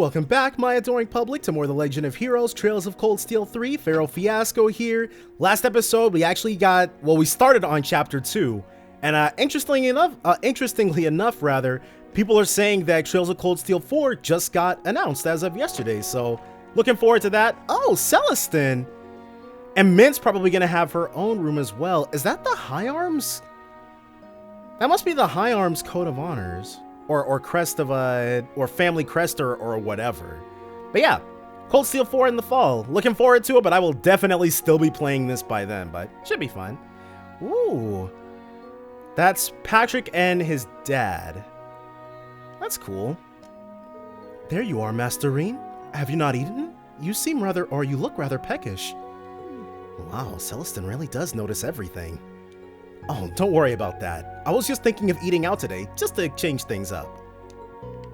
Welcome back, my adoring public, to more The Legend of Heroes, Trails of Cold Steel 3, Pharaoh Fiasco here. Last episode, we actually we started on Chapter 2, and interestingly enough, people are saying that Trails of Cold Steel 4 just got announced as of yesterday, so looking forward to that. Oh, Celestin! And Mint's probably going to have her own room as well. Is that the High Arms? That must be the High Arms Code of Honors. Or crest of or family crest or whatever. But yeah, Cold Steel 4 in the fall. Looking forward to it, but I will definitely still be playing this by then, but should be fun. Ooh. That's Patrick and his dad. That's cool. There you are, Masterine. Have you not eaten? You look rather peckish. Wow, Celestin really does notice everything. Oh, don't worry about that. I was just thinking of eating out today, just to change things up.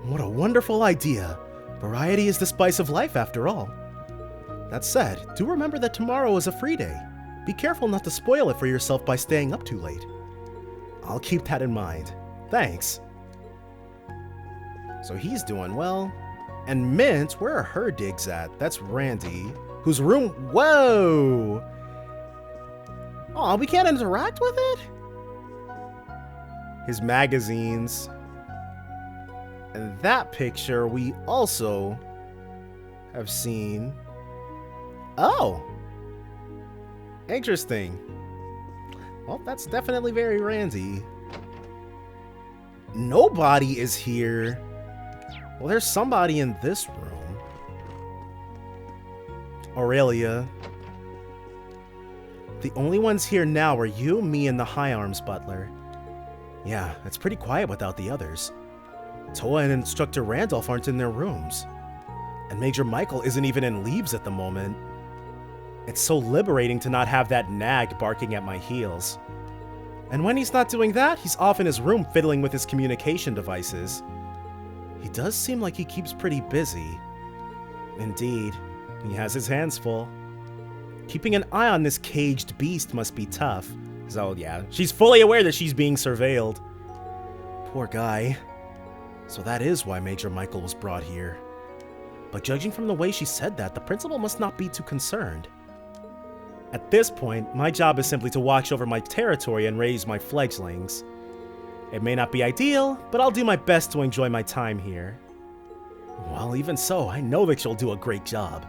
What a wonderful idea. Variety is the spice of life, after all. That said, do remember that tomorrow is a free day. Be careful not to spoil it for yourself by staying up too late. I'll keep that in mind. Thanks. So he's doing well. And Mint, where are her digs at? That's Randy, whose room... Whoa! Oh, we can't interact with it? His magazines. And that picture we also have seen. Oh! Interesting. Well, that's definitely very Randy. Nobody is here. Well, there's somebody in this room. Aurelia. The only ones here now are you, me, and the High Arms butler. Yeah, it's pretty quiet without the others. Toa and Instructor Randolph aren't in their rooms. And Major Michael isn't even in Leeves at the moment. It's so liberating to not have that nag barking at my heels. And when he's not doing that, he's off in his room fiddling with his communication devices. He does seem like he keeps pretty busy. Indeed, he has his hands full. Keeping an eye on this caged beast must be tough. So yeah, she's fully aware that she's being surveilled. Poor guy. So that is why Major Michael was brought here. But judging from the way she said that, the principal must not be too concerned. At this point, my job is simply to watch over my territory and raise my fledglings. It may not be ideal, but I'll do my best to enjoy my time here. Well, even so, I know that she'll do a great job.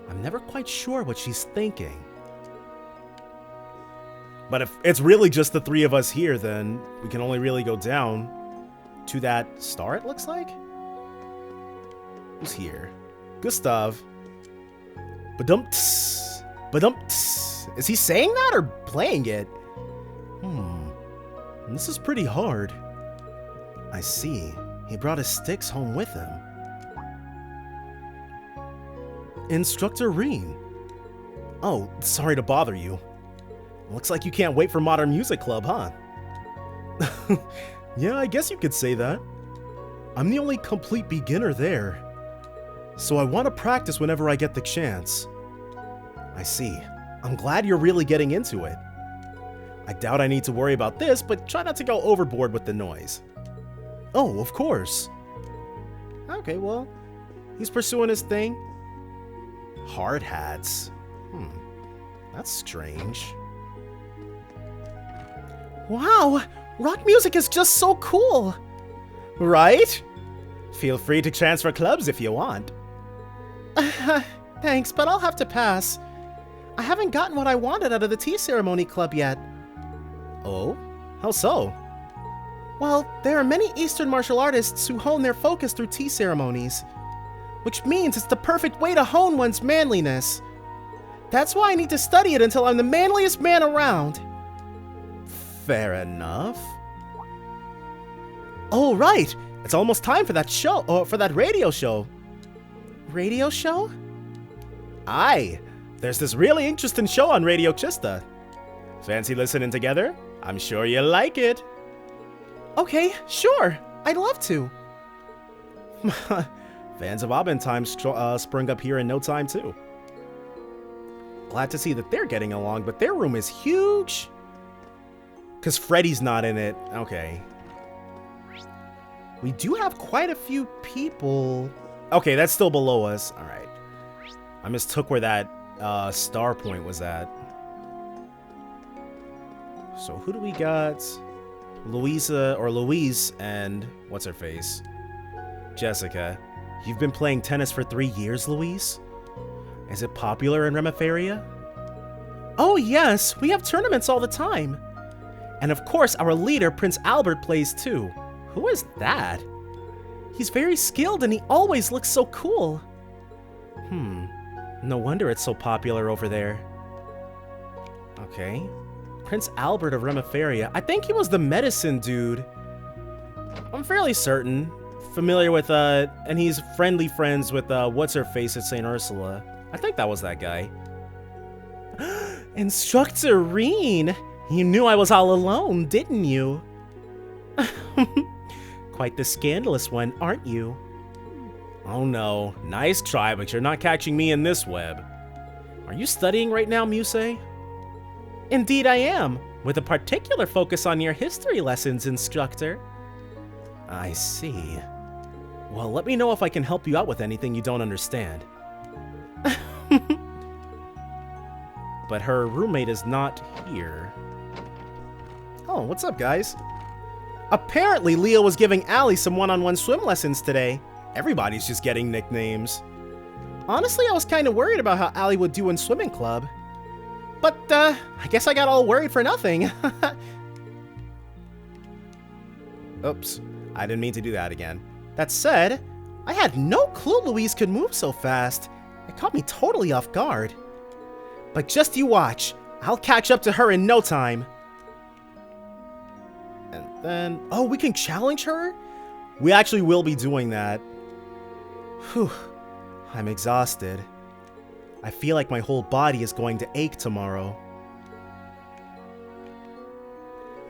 I'm never quite sure what she's thinking. But if it's really just the three of us here, then we can only really go down to that star, it looks like? Who's here? Gustav. Badumts. Badumts. Is he saying that or playing it? This is pretty hard. I see. He brought his sticks home with him. Instructor Reen. Oh, sorry to bother you. Looks like you can't wait for Modern Music Club, huh? Yeah, I guess you could say that. I'm the only complete beginner there. So I want to practice whenever I get the chance. I see. I'm glad you're really getting into it. I doubt I need to worry about this, but try not to go overboard with the noise. Oh, of course. Okay, well, he's pursuing his thing. Hard hats. That's strange. Wow, rock music is just so cool. Right? Feel free to transfer clubs if you want. Thanks, but I'll have to pass. I haven't gotten what I wanted out of the tea ceremony club yet. Oh? How so? Well, there are many Eastern martial artists who hone their focus through tea ceremonies, which means it's the perfect way to hone one's manliness. That's why I need to study it until I'm the manliest man around. Fair enough. Oh, right! It's almost time for that show, or for that radio show. Radio show? Aye, there's this really interesting show on Radio Chista. Fancy listening together? I'm sure you'll like it. Okay, sure. I'd love to. Fans of Abin Time sprung up here in no time, too. Glad to see that they're getting along, but their room is huge. Because Freddy's not in it. Okay. We do have quite a few people. Okay, that's still below us. All right. I mistook where that star point was at. So who do we got? Louise and what's her face? Jessica. You've been playing tennis for 3 years, Louise? Is it popular in Remiferia? Oh yes, we have tournaments all the time. And of course, our leader, Prince Albert, plays too. Who is that? He's very skilled and he always looks so cool. No wonder it's so popular over there. Okay. Prince Albert of Remiferia. I think he was the medicine dude. I'm fairly certain. Familiar with, and he's friendly friends with, what's-her-face at St. Ursula. I think that was that guy. Instructor Reen! You knew I was all alone, didn't you? Quite the scandalous one, aren't you? Oh no, nice try, but you're not catching me in this web. Are you studying right now, Muse? Indeed I am, with a particular focus on your history lessons, instructor. I see. Well, let me know if I can help you out with anything you don't understand. But her roommate is not here. Oh, what's up, guys? Apparently, Leo was giving Allie some one-on-one swim lessons today. Everybody's just getting nicknames. Honestly, I was kind of worried about how Allie would do in swimming club. But, I guess I got all worried for nothing. Oops, I didn't mean to do that again. That said, I had no clue Louise could move so fast. It caught me totally off guard. But just you watch, I'll catch up to her in no time. And then, oh, we can challenge her? We actually will be doing that. Whew, I'm exhausted. I feel like my whole body is going to ache tomorrow.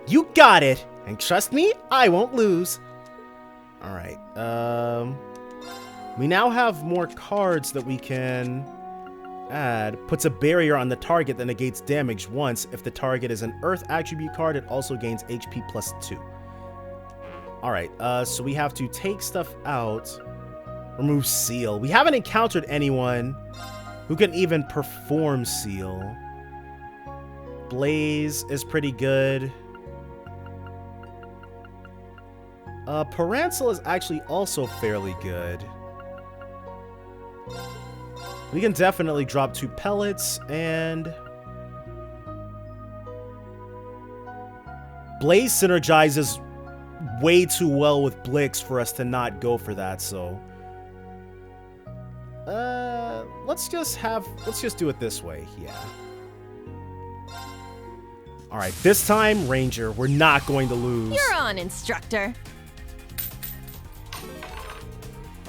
You got it! And trust me, I won't lose. Alright, we now have more cards that we can add. Puts a barrier on the target that negates damage once. If the target is an Earth attribute card, it also gains HP plus 2. Alright, so we have to take stuff out. Remove Seal. We haven't encountered anyone who can even perform Seal. Blaze is pretty good. Parancel is actually also fairly good. We can definitely drop 2 pellets, and Blaze synergizes way too well with Blix for us to not go for that, so let's just do it this way. Yeah. Alright, this time, Ranger, we're not going to lose. You're on, instructor.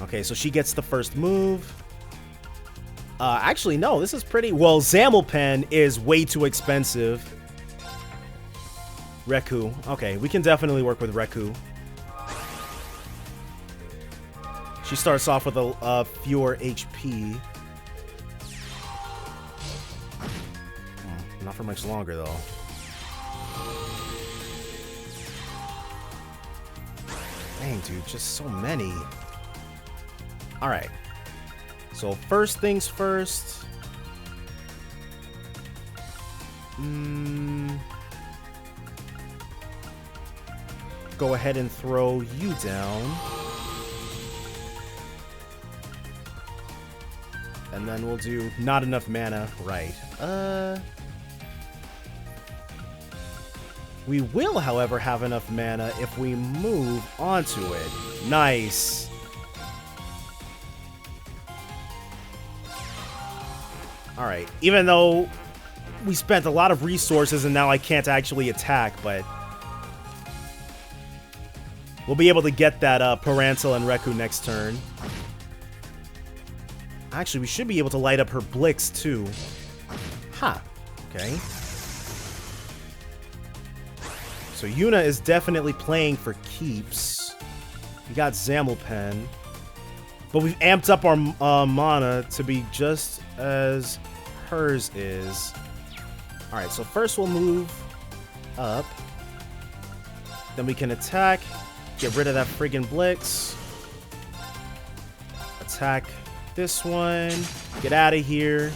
Okay, so she gets the first move. Actually, no, this is pretty... Well, Zammelpen is way too expensive. Raku. Okay, we can definitely work with Raku. She starts off with a fewer HP. Not for much longer, though. Dang, dude, just so many. Alright. So, first things first. Go ahead and throw you down. And then we'll do not enough mana. Right. We will, however, have enough mana if we move onto it. Nice. Alright, even though we spent a lot of resources and now I can't actually attack, but we'll be able to get that Parancel and Raku next turn. Actually, we should be able to light up her Blix, too. Ha. Okay. So Yuna is definitely playing for keeps. We got Zammelpen. But we've amped up our mana to be just as hers is. Alright, so first we'll move up. Then we can attack. Get rid of that friggin' Blix. Attack this one. Get out of here.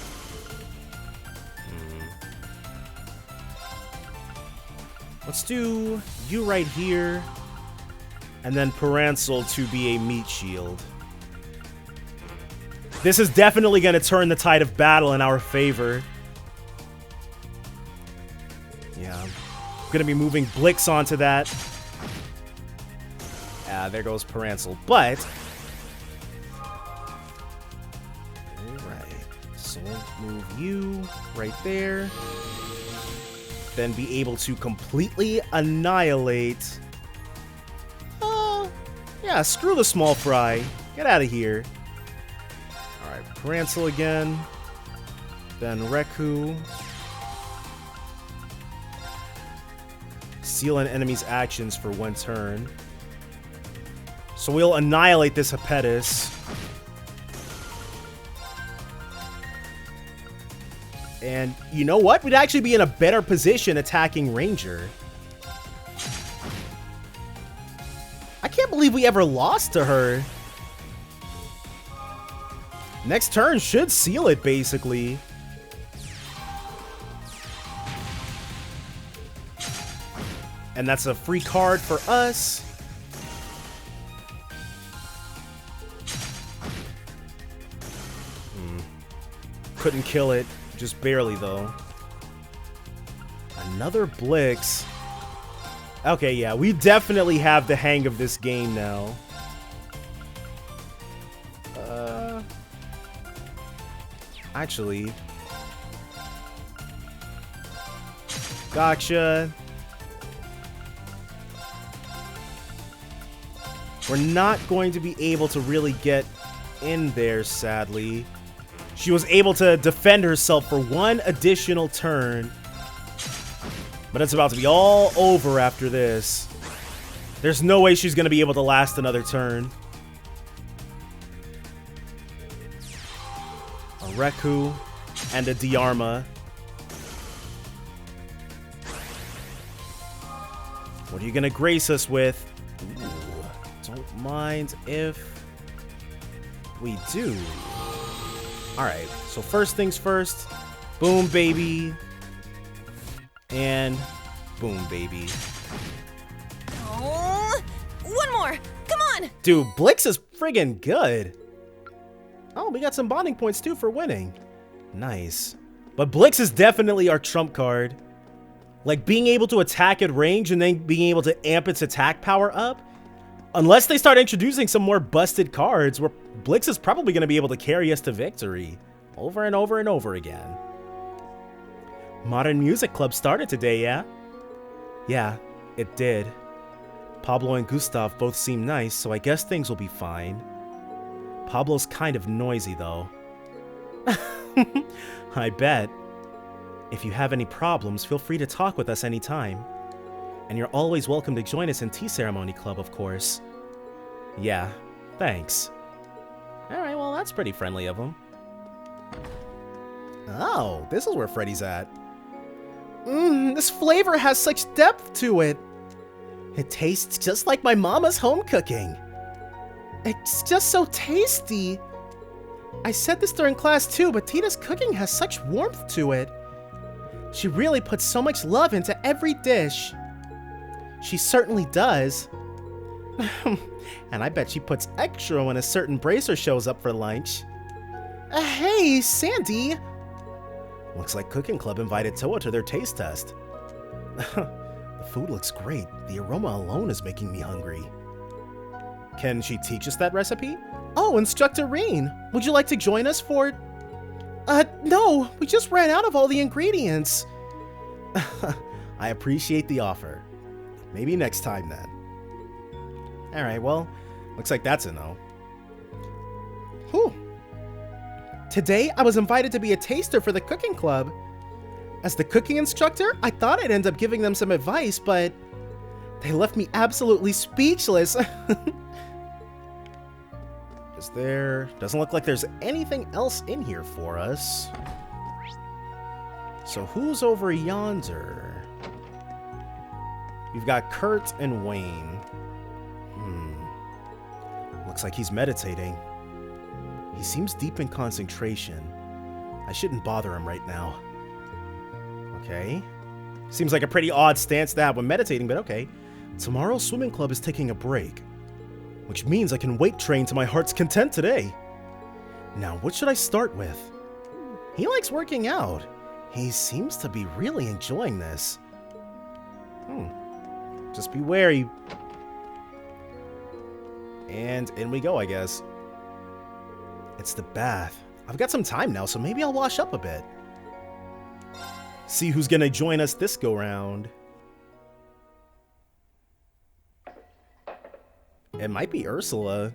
Let's do you right here. And then Paransel to be a meat shield. This is definitely going to turn the tide of battle in our favor. Yeah. I'm going to be moving Blix onto that. There goes Paransel. But... Alright. So we'll move you right there. Then be able to completely annihilate... yeah, screw the small fry. Get out of here. Alright, Paransel again. Then Raku. Seal an enemy's actions for 1 turn. So we'll annihilate this Hepetus. And you know what? We'd actually be in a better position attacking Ranger. I can't believe we ever lost to her. Next turn should seal it, basically. And that's a free card for us. Couldn't kill it. Just barely, though. Another Blix. Okay, yeah, we definitely have the hang of this game now. Actually. Gotcha. We're not going to be able to really get in there, sadly. She was able to defend herself for 1 additional turn. But it's about to be all over after this. There's no way she's going to be able to last another turn. A Raku and a Diarma. What are you going to grace us with? Ooh, don't mind if we do. Alright, so first things first. Boom, baby. And boom, baby. Oh, 1 more. Come on. Dude, Blix is friggin' good. Oh, we got some bonding points too for winning. Nice. But Blix is definitely our trump card. Like being able to attack at range and then being able to amp its attack power up. Unless they start introducing some more busted cards, where Blix is probably going to be able to carry us to victory. Over and over and over again. Modern Music Club started today, yeah? Yeah, it did. Pablo and Gustav both seem nice, so I guess things will be fine. Pablo's kind of noisy, though. I bet. If you have any problems, feel free to talk with us anytime. And you're always welcome to join us in Tea Ceremony Club, of course. Yeah, thanks. Alright, well, that's pretty friendly of him. Oh, this is where Freddy's at. This flavor has such depth to it. It tastes just like my mama's home cooking. It's just so tasty. I said this during class too, but Tina's cooking has such warmth to it. She really puts so much love into every dish. She certainly does. And I bet she puts extra when a certain bracer shows up for lunch. Hey, Sandy! Looks like Cooking Club invited Toa to their taste test. The food looks great. The aroma alone is making me hungry. Can she teach us that recipe? Oh, Instructor Rain, would you like to join us for... No, we just ran out of all the ingredients. I appreciate the offer. Maybe next time then. Alright, well, looks like that's a no. Whew. Today, I was invited to be a taster for the cooking club. As the cooking instructor, I thought I'd end up giving them some advice, but they left me absolutely speechless. Doesn't look like there's anything else in here for us. So who's over yonder? We've got Kurt and Wayne. Looks like he's meditating. He seems deep in concentration. I shouldn't bother him right now. Okay. Seems like a pretty odd stance to have when meditating, but okay. Tomorrow's swimming club is taking a break, which means I can weight train to my heart's content today. Now, what should I start with? He likes working out. He seems to be really enjoying this. Just be wary. And in we go, I guess. It's the bath. I've got some time now, so maybe I'll wash up a bit. See who's gonna join us this go-round. It might be Ursula.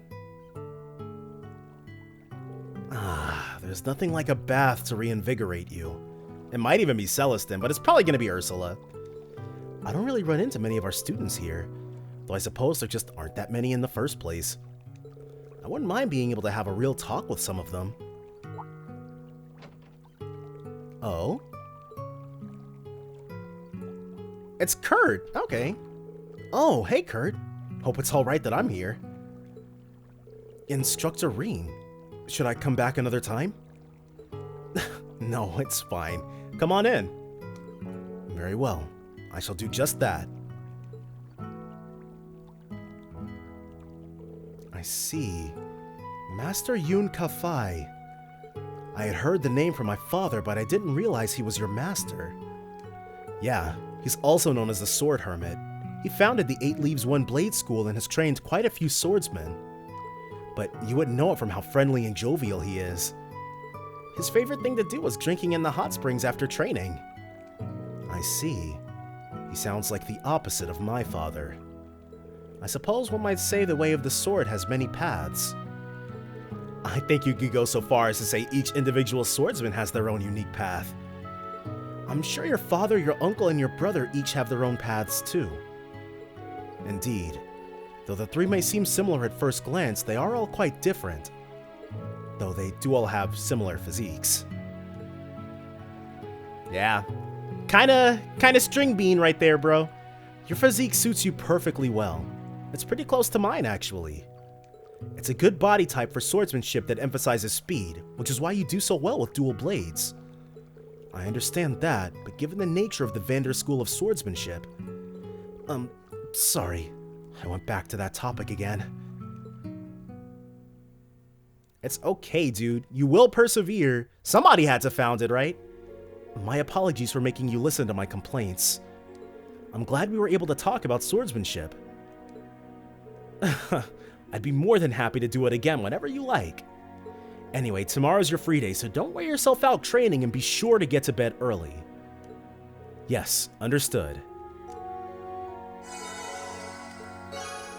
There's nothing like a bath to reinvigorate you. It might even be Celestin, but it's probably gonna be Ursula. I don't really run into many of our students here, though I suppose there just aren't that many in the first place. I wouldn't mind being able to have a real talk with some of them. Oh? It's Kurt! Okay. Oh, hey Kurt. Hope it's alright that I'm here. Instructor Reen. Should I come back another time? No, it's fine. Come on in. Very well. I shall do just that. I see. Master Yun Kafai. I had heard the name from my father, but I didn't realize he was your master. Yeah, he's also known as the Sword Hermit. He founded the 8 Leaves 1 Blade School and has trained quite a few swordsmen. But you wouldn't know it from how friendly and jovial he is. His favorite thing to do was drinking in the hot springs after training. I see. He sounds like the opposite of my father. I suppose one might say the way of the sword has many paths. I think you could go so far as to say each individual swordsman has their own unique path. I'm sure your father, your uncle, and your brother each have their own paths too. Indeed. Though the 3 may seem similar at first glance, they are all quite different. Though they do all have similar physiques. Yeah. Kinda string bean right there, bro. Your physique suits you perfectly well. It's pretty close to mine, actually. It's a good body type for swordsmanship that emphasizes speed, which is why you do so well with dual blades. I understand that, but given the nature of the Vander School of Swordsmanship... sorry. I went back to that topic again. It's okay, dude. You will persevere. Somebody had to found it, right? My apologies for making you listen to my complaints. I'm glad we were able to talk about swordsmanship. I'd be more than happy to do it again whenever you like. Anyway, tomorrow's your free day, so don't wear yourself out training and be sure to get to bed early. Yes, understood.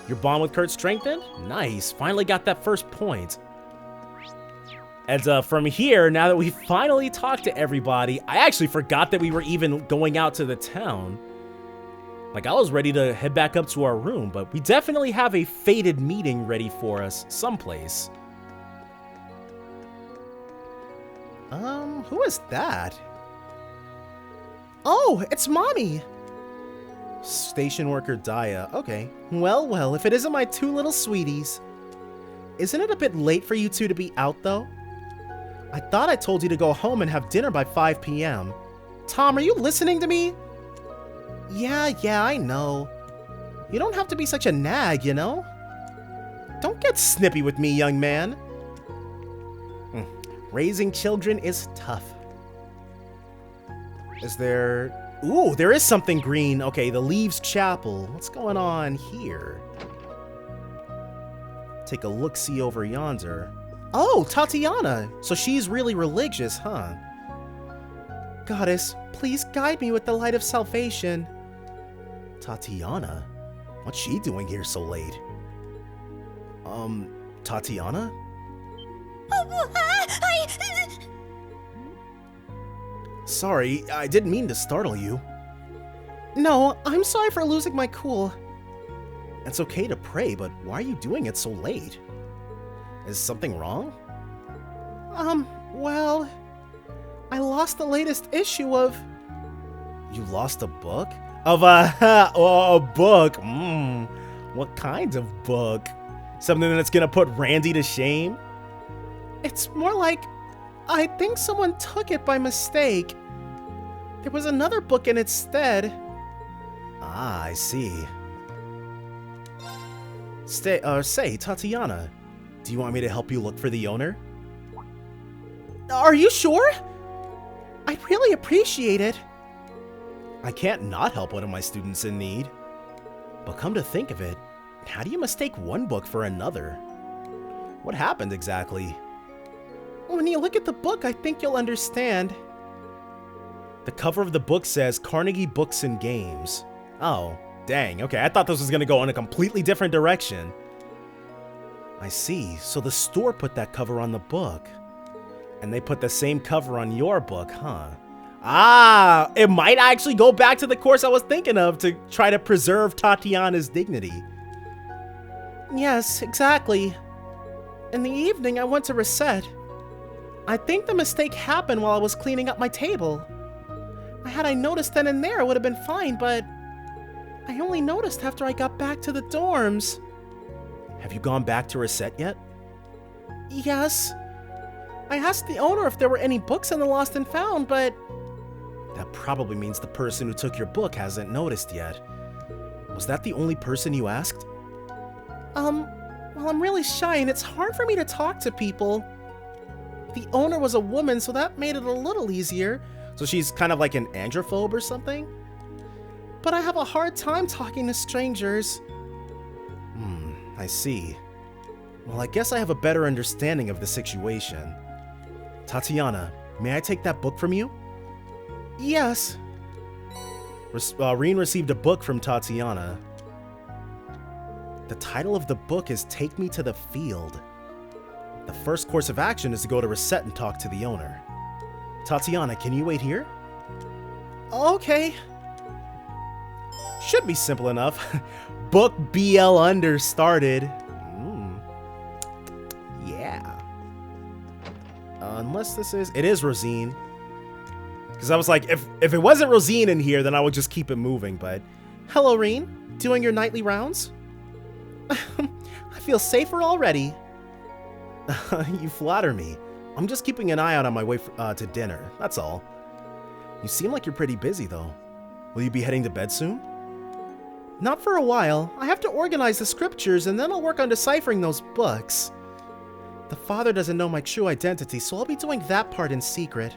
Your bond with Kurt strengthened? Nice, finally got that first point. And from here, now that we finally talked to everybody, I actually forgot that we were even going out to the town. Like, I was ready to head back up to our room, but we definitely have a fated meeting ready for us someplace. Who is that? Oh, it's Mommy! Station worker Daya. Okay. Well, if it isn't my 2 little sweeties. Isn't it a bit late for you 2 to be out, though? I thought I told you to go home and have dinner by 5 p.m. Tom, are you listening to me? Yeah, I know. You don't have to be such a nag, you know? Don't get snippy with me, young man. Raising children is tough. Is there... Ooh, there is something green. Okay, the Leeves Chapel. What's going on here? Take a look-see over yonder. Oh, Tatiana! So she's really religious, huh? Goddess, please guide me with the light of salvation. Tatiana? What's she doing here so late? Tatiana? Sorry, I didn't mean to startle you. No, I'm sorry for losing my cool. It's okay to pray, but why are you doing it so late? Is something wrong? Well... I lost the latest issue of... You lost a book? Of a book? What kind of book? Something that's gonna put Randy to shame? It's more like I think someone took it by mistake. There was another book in its stead. Ah, I see. Say, Tatiana, do you want me to help you look for the owner? Are you sure? I'd really appreciate it. I can't not help one of my students in need. But come to think of it, how do you mistake one book for another? What happened exactly? When you look at the book, I think you'll understand. The cover of the book says Carnegie Books and Games. Oh, dang, okay, I thought this was gonna go in a completely different direction. I see, so the store put that cover on the book. And they put the same cover on your book, huh? Ah, it might actually go back to the course I was thinking of to try to preserve Tatiana's dignity. Yes, exactly. In the evening, I went to reset. I think the mistake happened while I was cleaning up my table. Had I noticed then and there, it would have been fine, but I only noticed after I got back to the dorms. Have you gone back to reset yet? Yes. I asked the owner if there were any books in the lost and found, but that probably means the person who took your book hasn't noticed yet. Was that the only person you asked? Well, I'm really shy and it's hard for me to talk to people. The owner was a woman, so that made it a little easier. So she's kind of like an androphobe or something? But I have a hard time talking to strangers. I see. Well, I guess I have a better understanding of the situation. Tatiana, may I take that book from you? Yes. Reen received a book from Tatiana. The title of the book is Take Me to the Field. The first course of action is to go to Reset and talk to the owner. Tatiana, can you wait here? Okay. Should be simple enough. Book BL under started. Yeah. Unless this is... It is Rosine. Because I was like, if it wasn't Rosine in here, then I would just keep it moving, but... Hello, Reen. Doing your nightly rounds? I feel safer already. You flatter me. I'm just keeping an eye out on my way to dinner, that's all. You seem like you're pretty busy, though. Will you be heading to bed soon? Not for a while. I have to organize the scriptures, and then I'll work on deciphering those books. The father doesn't know my true identity, so I'll be doing that part in secret.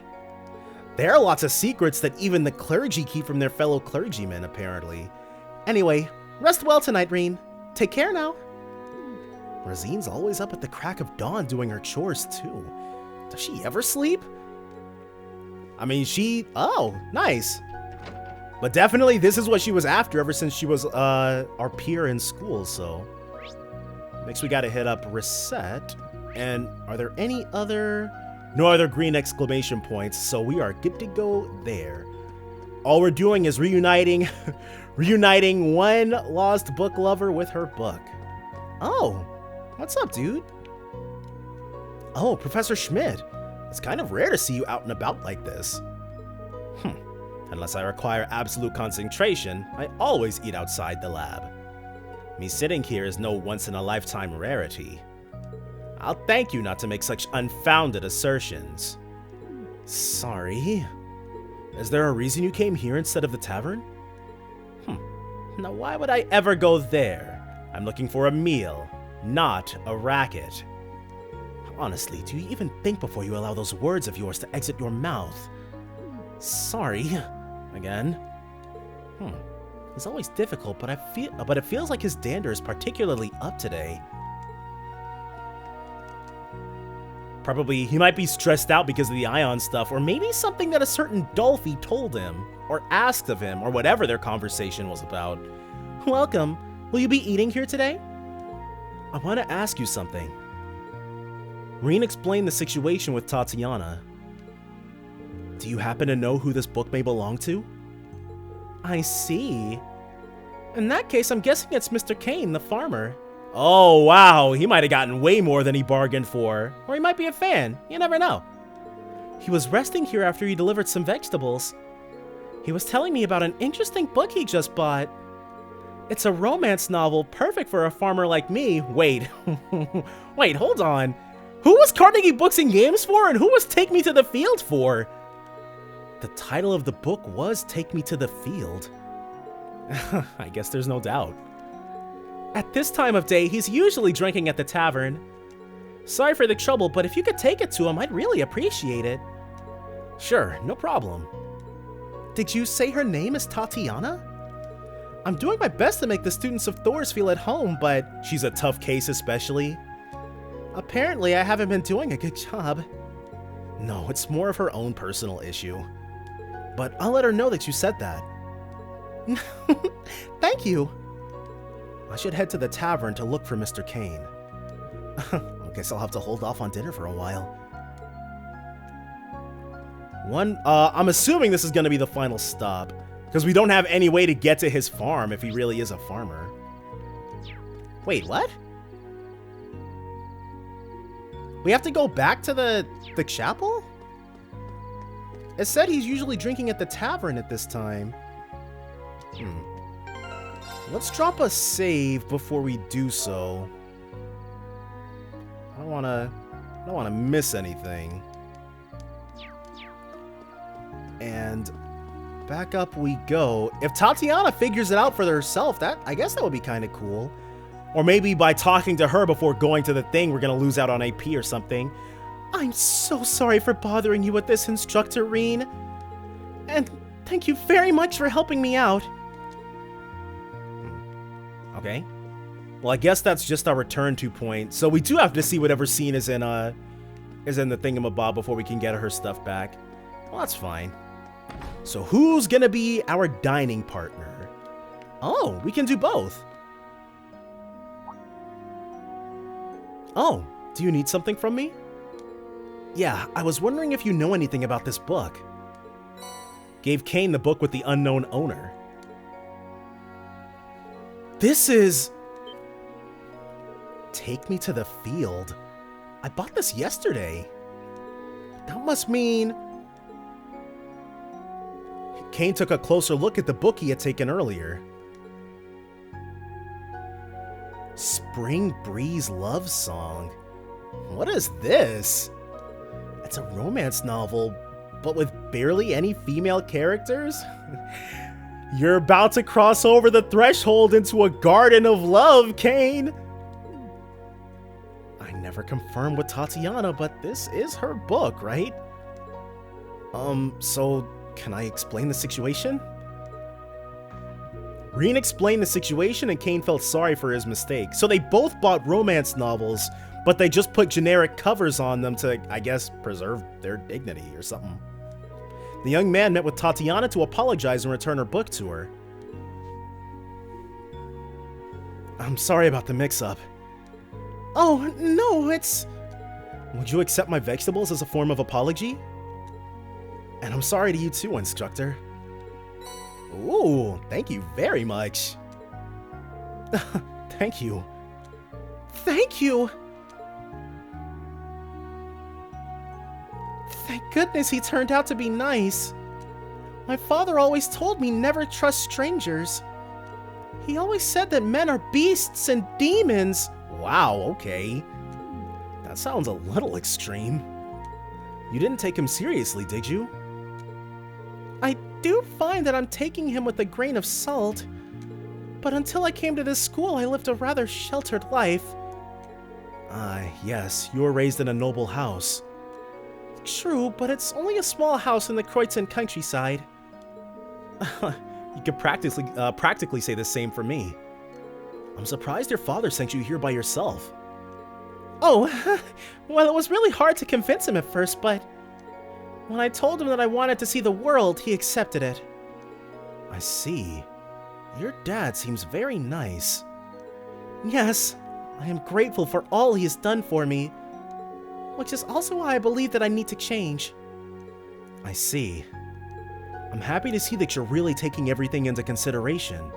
There are lots of secrets that even the clergy keep from their fellow clergymen, apparently. Anyway, rest well tonight, Reen. Take care now. Rosine's always up at the crack of dawn doing her chores, too. Does she ever sleep? I mean, oh, nice. But definitely this is what she was after ever since she was our peer in school, so. Next we gotta hit up Reset. And are there any other... No other green exclamation points, so we are good to go there. All we're doing is reuniting one lost book lover with her book. Oh, what's up, dude? Oh, Professor Schmidt. It's kind of rare to see you out and about like this. Unless I require absolute concentration, I always eat outside the lab. Me sitting here is no once-in-a-lifetime rarity. I'll thank you not to make such unfounded assertions. Sorry. Is there a reason you came here instead of the tavern? Now why would I ever go there? I'm looking for a meal, not a racket. Honestly, do you even think before you allow those words of yours to exit your mouth? Sorry. Again. It's always difficult, but it feels like his dander is particularly up today. Probably he might be stressed out because of the Ion stuff, or maybe something that a certain Dolphy told him, or asked of him, or whatever their conversation was about. Welcome. Will you be eating here today? I want to ask you something. Reen explained the situation with Tatiana. Do you happen to know who this book may belong to? I see. In that case, I'm guessing it's Mr. Kane, the farmer. Oh, wow, he might have gotten way more than he bargained for. Or he might be a fan, you never know. He was resting here after he delivered some vegetables. He was telling me about an interesting book he just bought. It's a romance novel, perfect for a farmer like me. Wait, wait, hold on. Who was Carnegie Books and Games for, and who was Take Me to the Field for? The title of the book was Take Me to the Field. I guess there's no doubt. At this time of day, he's usually drinking at the tavern. Sorry for the trouble, but if you could take it to him, I'd really appreciate it. Sure, no problem. Did you say her name is Tatiana? I'm doing my best to make the students of Thor's feel at home, but she's a tough case especially. Apparently, I haven't been doing a good job. No, it's more of her own personal issue. But I'll let her know that you said that. Thank you. I should head to the tavern to look for Mr. Kane. I guess I'll have to hold off on dinner for a while. I'm assuming this is going to be the final stop, because we don't have any way to get to his farm if he really is a farmer. Wait, what? We have to go back to the chapel? It said he's usually drinking at the tavern at this time. Let's drop a save before we do so. I don't want to miss anything. And back up we go. If Tatiana figures it out for herself, I guess that would be kind of cool. Or maybe by talking to her before going to the thing, we're gonna lose out on AP or something. I'm so sorry for bothering you with this, Instructor Reen. And thank you very much for helping me out. Okay. Well, I guess that's just our return to point. So we do have to see whatever scene is in the thingamabob before we can get her stuff back. Well, that's fine. So who's gonna be our dining partner? Oh, we can do both. Oh, do you need something from me? Yeah, I was wondering if you know anything about this book. Gave Kane the book with the unknown owner. This is... Take Me to the Field. I bought this yesterday. That must mean... Kane took a closer look at the book he had taken earlier. Spring Breeze Love Song. What is this? It's a romance novel, but with barely any female characters? You're about to cross over the threshold into a garden of love, Kane! I never confirmed with Tatiana, but this is her book, right? So can I explain the situation? Reen explained the situation and Kane felt sorry for his mistake. So they both bought romance novels, but they just put generic covers on them to, I guess, preserve their dignity or something. The young man met with Tatiana to apologize and return her book to her. I'm sorry about the mix-up. Oh, no, it's... Would you accept my vegetables as a form of apology? And I'm sorry to you too, Instructor. Ooh, thank you very much. Thank you. Thank you! Thank goodness he turned out to be nice. My father always told me never trust strangers. He always said that men are beasts and demons. Wow, okay. That sounds a little extreme. You didn't take him seriously, did you? I do find that I'm taking him with a grain of salt, but until I came to this school, I lived a rather sheltered life. Yes, you were raised in a noble house. True, but it's only a small house in the Croydon countryside. You could practically say the same for me. I'm surprised your father sent you here by yourself. Oh, well, it was really hard to convince him at first, but when I told him that I wanted to see the world, he accepted it. I see. Your dad seems very nice. Yes, I am grateful for all he has done for me, which is also why I believe that I need to change. I see. I'm happy to see that you're really taking everything into consideration.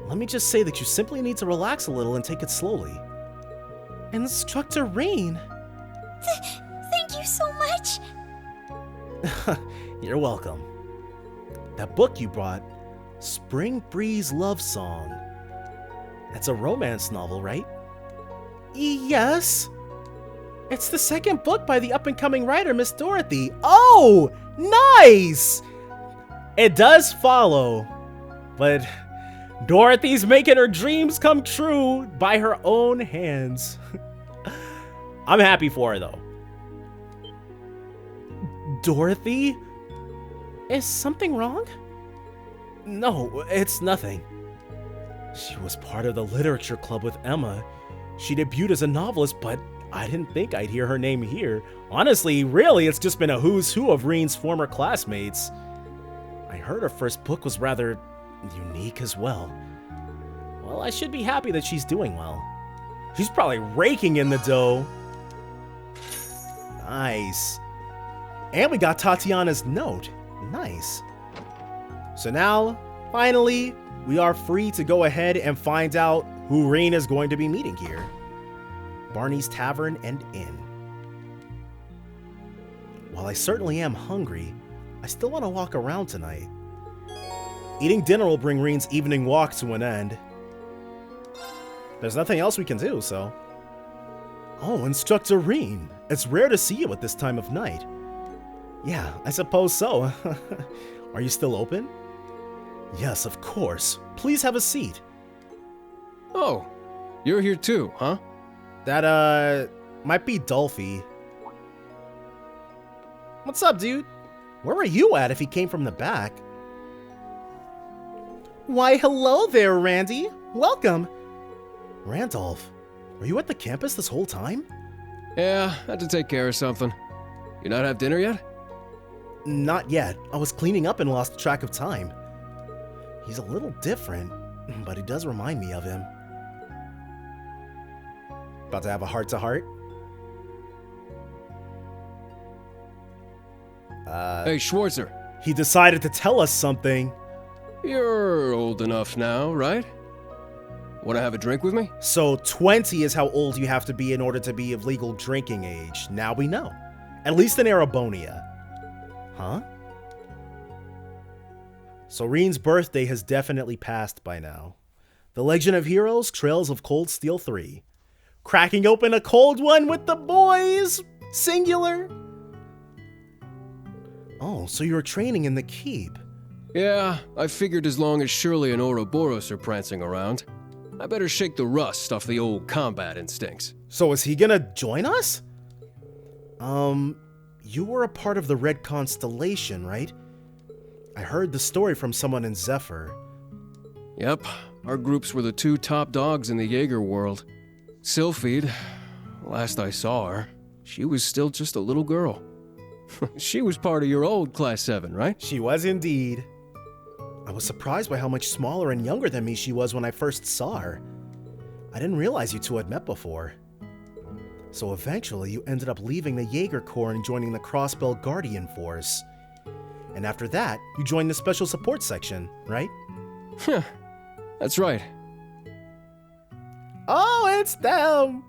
Let me just say that you simply need to relax a little and take it slowly. Instructor Reen! Thank you so much! You're welcome. That book you brought, Spring Breeze Love Song. It's a romance novel, right? Yes. It's the second book by the up-and-coming writer, Miss Dorothy. Oh, nice! It does follow, but Dorothy's making her dreams come true by her own hands. I'm happy for her, though. Dorothy? Is something wrong? No, it's nothing. She was part of the literature club with Emma. She debuted as a novelist, but I didn't think I'd hear her name here. Honestly, really, it's just been a who's who of Reen's former classmates. I heard her first book was rather unique as well. Well, I should be happy that she's doing well. She's probably raking in the dough. Nice. And we got Tatiana's note. Nice. So now, finally, we are free to go ahead and find out who Reen is going to be meeting here. Barney's Tavern and Inn. While I certainly am hungry, I still want to walk around tonight. Eating dinner will bring Reen's evening walk to an end. There's nothing else we can do, so... Oh, Instructor Reen. It's rare to see you at this time of night. Yeah, I suppose so. Are you still open? Yes, of course. Please have a seat. Oh, you're here too, huh? That, might be Dolphy. What's up, dude? Where were you at if he came from the back? Why, hello there, Randy. Welcome. Randolph, were you at the campus this whole time? Yeah, had to take care of something. You not have dinner yet? Not yet. I was cleaning up and lost track of time. He's a little different, but he does remind me of him. About to have a heart-to-heart? Hey, Schwarzer. He decided to tell us something. You're old enough now, right? Want to have a drink with me? So 20 is how old you have to be in order to be of legal drinking age. Now we know. At least in Erebonia. Huh? So Reen's birthday has definitely passed by now. The Legend of Heroes, Trails of Cold Steel 3. Cracking open a cold one with the boys! Singular! Oh, so you're training in the keep. Yeah, I figured as long as Shirley and Ouroboros are prancing around, I better shake the rust off the old combat instincts. So is he gonna join us? You were a part of the Red Constellation, right? I heard the story from someone in Zephyr. Yep, our groups were the two top dogs in the Jaeger world. Sylphide, last I saw her, she was still just a little girl. She was part of your old Class 7, right? She was indeed. I was surprised by how much smaller and younger than me she was when I first saw her. I didn't realize you two had met before. So eventually you ended up leaving the Jaeger Corps and joining the Crossbell Guardian Force. And after that, you joined the Special Support Section, right? That's right. Oh, it's them!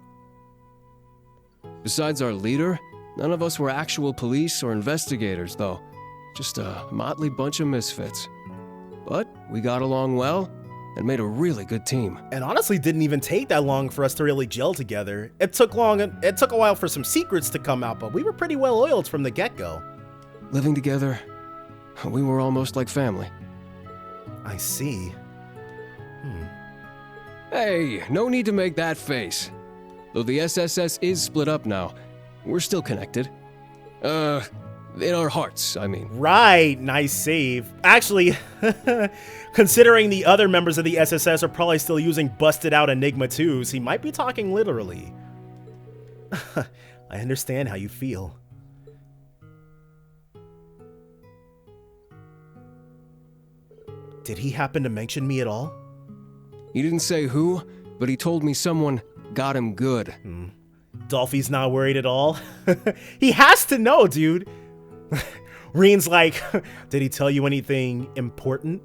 Besides our leader, none of us were actual police or investigators, though. Just a motley bunch of misfits. But we got along well and made a really good team. And honestly didn't even take that long for us to really gel together. It took a while for some secrets to come out, but we were pretty well oiled from the get-go. Living together, we were almost like family. I see. Hey, no need to make that face. Though the SSS is split up now, we're still connected. In our hearts, I mean. Right, nice save. Actually, considering the other members of the SSS are probably still using busted out Enigma 2s, he might be talking literally. I understand how you feel. Did he happen to mention me at all? He didn't say who, but he told me someone got him good. Dolphy's not worried at all. He has to know, dude. Reen's like, did he tell you anything important?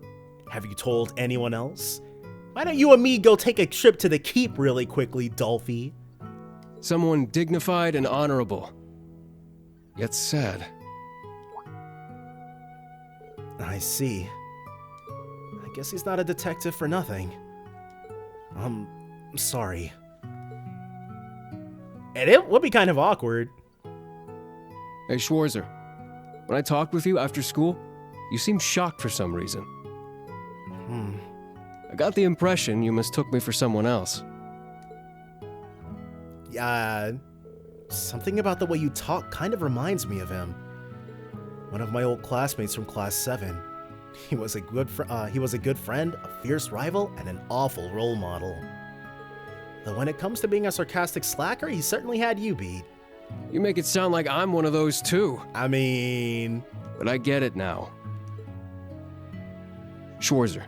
Have you told anyone else? Why don't you and me go take a trip to the keep really quickly, Dolphy? Someone dignified and honorable. Yet sad. I see. I guess he's not a detective for nothing. I'm sorry. And it would be kind of awkward. Hey, Schwarzer. When I talked with you after school, you seemed shocked for some reason. I got the impression you mistook me for someone else. Something about the way you talk kind of reminds me of him. One of my old classmates from class 7. He was a good friend, a fierce rival, and an awful role model. Though when it comes to being a sarcastic slacker, he certainly had you beat. You make it sound like I'm one of those too. I mean... But I get it now. Schwarzer,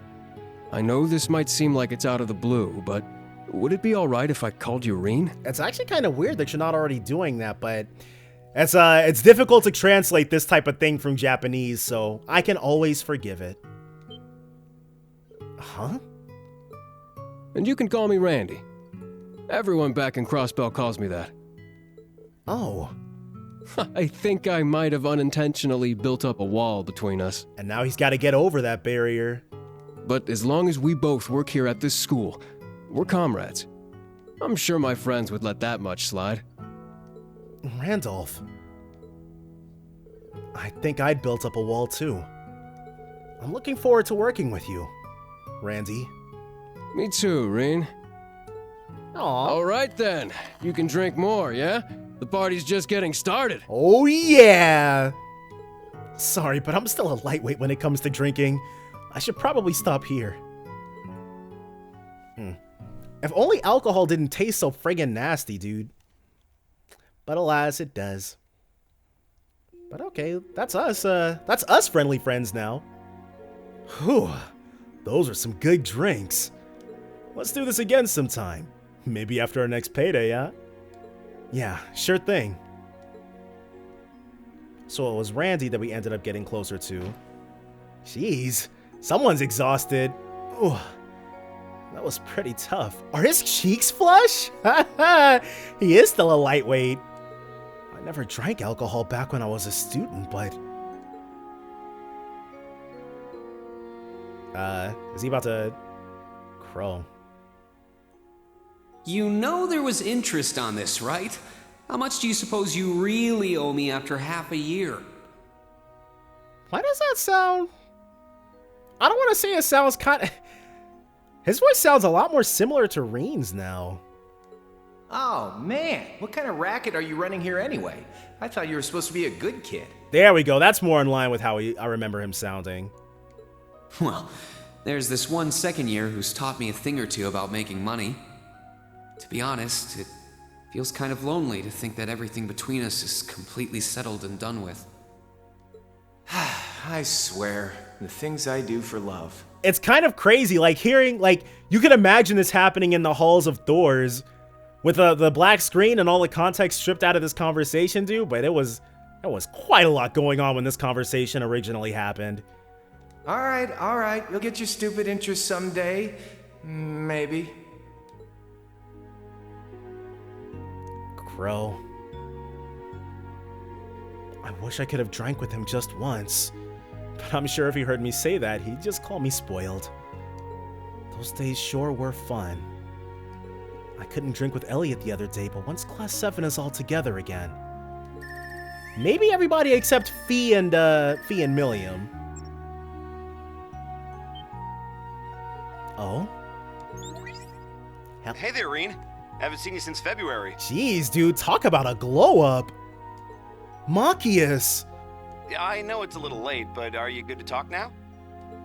I know this might seem like it's out of the blue, but would it be alright if I called you Reen? It's actually kind of weird that you're not already doing that, but it's difficult to translate this type of thing from Japanese, so I can always forgive it. Huh? And you can call me Randy. Everyone back in Crossbell calls me that. Oh. I think I might have unintentionally built up a wall between us. And now he's got to get over that barrier. But as long as we both work here at this school, we're comrades. I'm sure my friends would let that much slide. Randolph. I think I'd built up a wall too. I'm looking forward to working with you, Randy. Me too, Reen. Aw. Alright then, you can drink more, yeah? The party's just getting started. Oh yeah! Sorry, but I'm still a lightweight when it comes to drinking. I should probably stop here. If only alcohol didn't taste so friggin' nasty, dude. But alas, it does. But okay, that's us friendly friends now. Whew, those are some good drinks. Let's do this again sometime. Maybe after our next payday, huh? Yeah, sure thing. So it was Randy that we ended up getting closer to. Jeez, someone's exhausted. Ooh, that was pretty tough. Are his cheeks flush? He is still a lightweight. I never drank alcohol back when I was a student, but... is he about to... crow? You know there was interest on this, right? How much do you suppose you really owe me after half a year? Why does that sound... I don't want to say it sounds kind of... His voice sounds a lot more similar to Reen's now. Oh, man. What kind of racket are you running here anyway? I thought you were supposed to be a good kid. There we go. That's more in line with how I remember him sounding. Well, there's this one second year who's taught me a thing or two about making money. To be honest, it feels kind of lonely to think that everything between us is completely settled and done with. I swear, the things I do for love. It's kind of crazy, like hearing, like, you can imagine this happening in the halls of Thors with the black screen and all the context stripped out of this conversation, dude. But there was quite a lot going on when this conversation originally happened. All right. You'll get your stupid interest someday. Maybe. Crow. I wish I could have drank with him just once. But I'm sure if he heard me say that, he'd just call me spoiled. Those days sure were fun. I couldn't drink with Elliot the other day, but once Class 7 is all together again. Maybe everybody except Fee and Milliam. Oh? Hey there, Reen. Haven't seen you since February. Jeez, dude, talk about a glow-up. Machias. I know it's a little late, but are you good to talk now?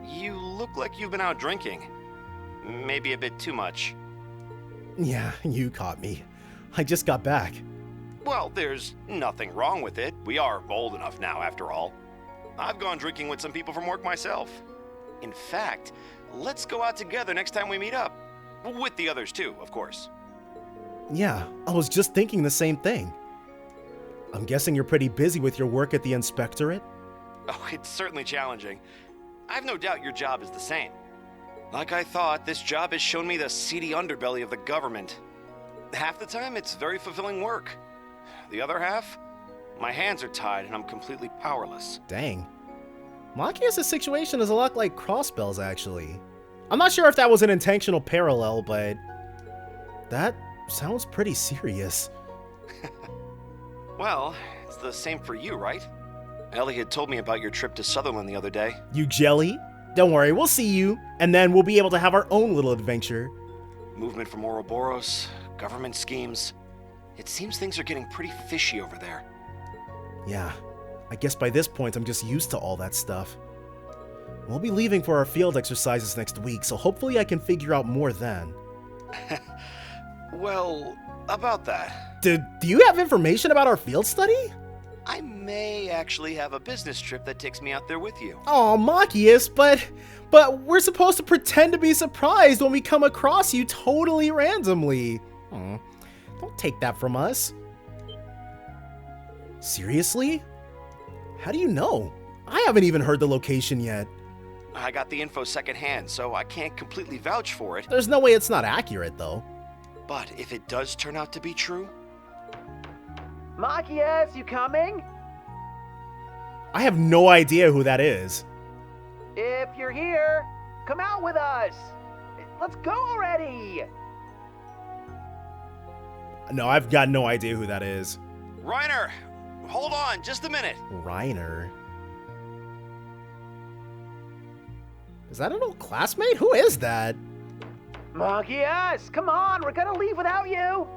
You look like you've been out drinking. Maybe a bit too much. Yeah, you caught me. I just got back. Well, there's nothing wrong with it. We are old enough now, after all. I've gone drinking with some people from work myself. In fact, let's go out together next time we meet up. With the others too, of course. Yeah, I was just thinking the same thing. I'm guessing you're pretty busy with your work at the Inspectorate? Oh, it's certainly challenging. I've no doubt your job is the same. Like I thought, this job has shown me the seedy underbelly of the government. Half the time, it's very fulfilling work. The other half, my hands are tied and I'm completely powerless. Dang. Machias' situation is a lot like Crossbell's, actually. I'm not sure if that was an intentional parallel, but that sounds pretty serious. Well, it's the same for you, right? Ellie had told me about your trip to Sutherland the other day. You jelly? Don't worry, we'll see you, and then we'll be able to have our own little adventure. Movement from Ouroboros, government schemes. It seems things are getting pretty fishy over there. Yeah, I guess by this point I'm just used to all that stuff. We'll be leaving for our field exercises next week, so hopefully I can figure out more then. Well, about that. Do you have information about our field study? I may actually have a business trip that takes me out there with you. Oh, Machias, but we're supposed to pretend to be surprised when we come across you totally randomly. Don't take that from us. Seriously? How do you know? I haven't even heard the location yet. I got the info secondhand, so I can't completely vouch for it. There's no way it's not accurate, though. But if it does turn out to be true... Machias, you coming? I have no idea who that is. If you're here, come out with us. Let's go already. No, I've got no idea who that is. Reiner! Hold on, just a minute. Reiner? Is that an old classmate? Who is that? Machias, come on, we're gonna leave without you.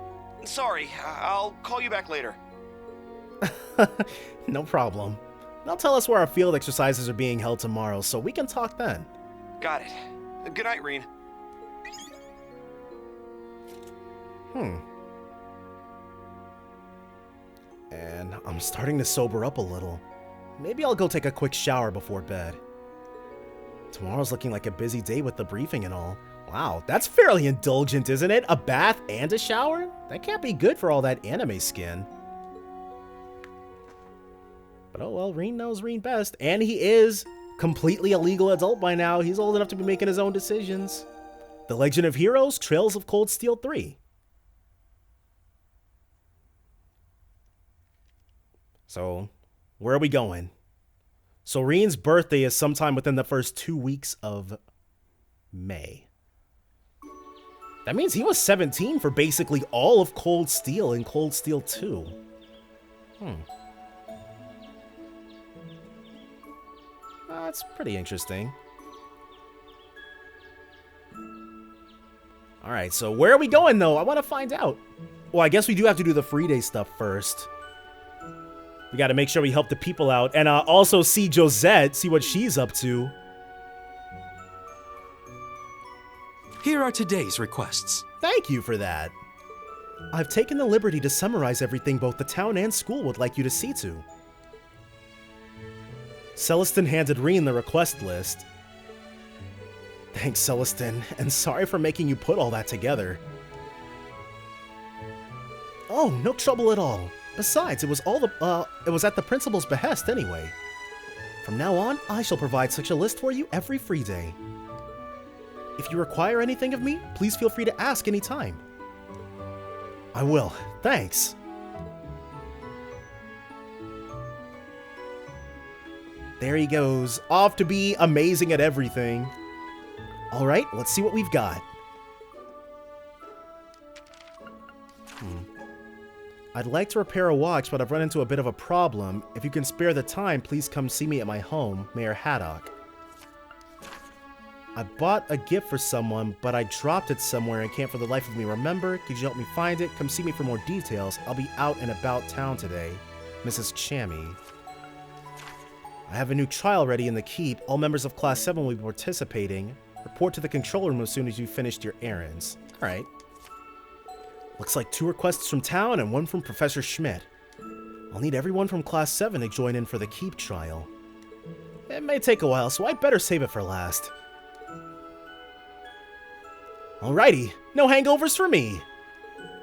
Sorry, I'll call you back later. No problem. They'll tell us where our field exercises are being held tomorrow, so we can talk then. Got it. Good night, Reen. And I'm starting to sober up a little. Maybe I'll go take a quick shower before bed. Tomorrow's looking like a busy day with the briefing and all. Wow, that's fairly indulgent, isn't it? A bath and a shower? That can't be good for all that anime skin. But oh well, Reen knows Reen best. And he is completely a legal adult by now. He's old enough to be making his own decisions. The Legend of Heroes, Trails of Cold Steel 3. So, where are we going? So Reen's birthday is sometime within the first 2 weeks of May. That means he was 17 for basically all of Cold Steel and Cold Steel 2. That's pretty interesting. Alright, so where are we going though? I want to find out. Well, I guess we do have to do the free day stuff first. We got to make sure we help the people out and also see Josette, see what she's up to. Here are today's requests. Thank you for that. I've taken the liberty to summarize everything both the town and school would like you to see to. Celestin handed Reen the request list. Thanks, Celestin, and sorry for making you put all that together. Oh, no trouble at all. Besides, it was at the principal's behest anyway. From now on, I shall provide such a list for you every free day. If you require anything of me, please feel free to ask anytime. I will. Thanks. There he goes, off to be amazing at everything. All right, let's see what we've got. I'd like to repair a watch, but I've run into a bit of a problem. If you can spare the time, please come see me at my home, Mayor Haddock. I bought a gift for someone, but I dropped it somewhere and can't for the life of me remember. Could you help me find it? Come see me for more details. I'll be out and about town today. Mrs. Chammy. I have a new trial ready in the keep. All members of Class 7 will be participating. Report to the control room as soon as you've finished your errands. Alright. Looks like 2 requests from town and 1 from Professor Schmidt. I'll need everyone from Class 7 to join in for the keep trial. It may take a while, so I better save it for last. Alrighty, no hangovers for me.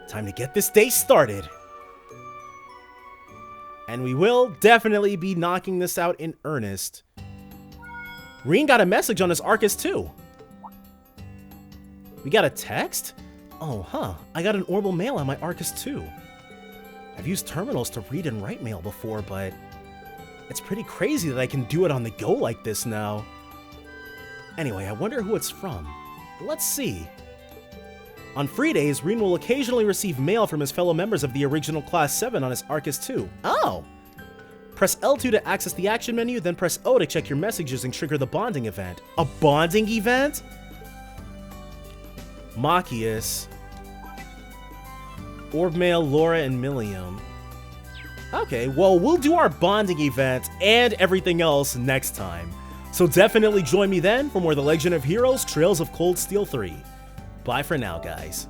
Time to get this day started. And we will definitely be knocking this out in earnest. Reen got a message on his Arcus too. We got a text? Oh, huh. I got an Orbital mail on my Arcus too. I've used terminals to read and write mail before, but it's pretty crazy that I can do it on the go like this now. Anyway, I wonder who it's from. Let's see. On free days, Rin will occasionally receive mail from his fellow members of the original Class 7 on his Arcus 2. Oh! Press L2 to access the action menu, then press O to check your messages and trigger the bonding event. A bonding event? Machias. Orbmail, Laura, and Millium. Okay, well, we'll do our bonding event and everything else next time. So definitely join me then for more The Legend of Heroes Trails of Cold Steel 3. Bye for now, guys.